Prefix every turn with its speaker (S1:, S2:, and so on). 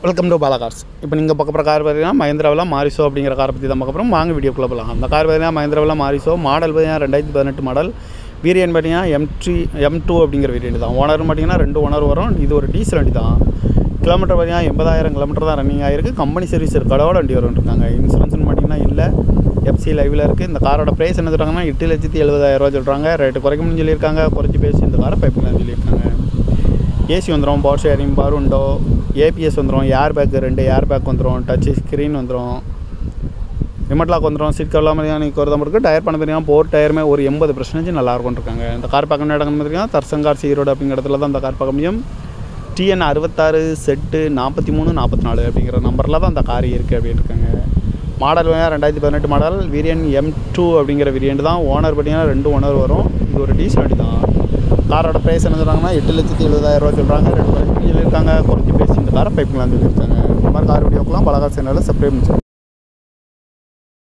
S1: Welcome to Bala cars. இப்போ நீங்கள் பார்க்க போகிற கார் பார்த்தீங்கன்னா மஹிந்திராவில் மாரிஸோ அப்படிங்கிற காரை பற்றி தான் பார்க்க போகிறோம். வாங்க வீடியோக்குள்ளே போகலாம். அந்த கார் பார்த்தீங்கன்னா மஹிந்திராவில் மாரிஸோ மாடல் பார்த்தீங்கன்னா 2018 மாடல். வேரியன்ட் பார்த்தீங்கன்னா M2 அப்படிங்கிற வேரியன்ட் தான். ஓனர்னு பார்த்தீங்கன்னா 2 ஓனர் வரும். இது ஒரு டீசல் வண்டி தான். கிலோமீட்டர் பார்த்தீங்கன்னா 80,000 கிலோமீட்டர் தான் ரன்னிங் ஆகிருக்கு. கம்பெனி சர்வீஸ் கடவோட வண்டி வரும்ன்றாங்க. இன்சூரன்ஸ்னு பார்த்தீங்கன்னா இல்லை, FC லைவில் இருக்குது. இந்த காரோட ப்ரைஸ் என்ன சொல்கிறாங்கன்னா 8,70,000 சொல்கிறாங்க. ரேட்டு குறைக்கணும்னு சொல்லியிருக்காங்க. குறைச்சி பேசி இந்த காரை பைப்பிங்கன்னு சொல்லியிருக்காங்க. ஏசி வந்துடும், power sharing, power window, APS வந்துடும், ஏர் பேக் 2 ஏர் பேக் வந்துடும், டச் ஸ்க்ரீன் வந்துடும், ரிமோட் லாக் வந்துடும், சீட் கவர்லாம் பார்த்தீங்கன்னா குறைதான் இருக்குது. டயர் பண்ண பார்த்தீங்கன்னா 4 டயருமே ஒரு 80% நல்லாயிருக்கும் இருக்காங்க. இந்த கார் பார்க்கணும் இடம்னு பார்த்தீங்கன்னா தர்சங்கார் ஈரோடு அப்படிங்கிற இடத்துல தான் இந்த கார் பார்க்க முடியும். TN 66 செட்டு 43 44 அப்படிங்கிற நம்பரில் தான் அந்த கார் இருக்குது அப்படின்னு இருக்காங்க. Model 2018 model. வேரியன்ட் M2 அப்படிங்கிற வேரியன்ட் தான். ஓனர் பார்த்தீங்கன்னா 2 ஓனர் வரும். இது ஒரு டீசல் வண்டி தான். காரோட ப்ரைஸ் என்ன சொல்கிறாங்கன்னா 8,70,000 சொல்கிறாங்க. 2 வருஷம் சொல்லியிருக்காங்க. குறைச்சி பேசி இந்த காரை பைப்பிங்களான்னு சொல்லியிருக்காங்க. இந்த மாதிரி கார் வீடியோக்கெலாம் பலகார் சேனலில் சப்ஸ்கிரைப் பண்ணி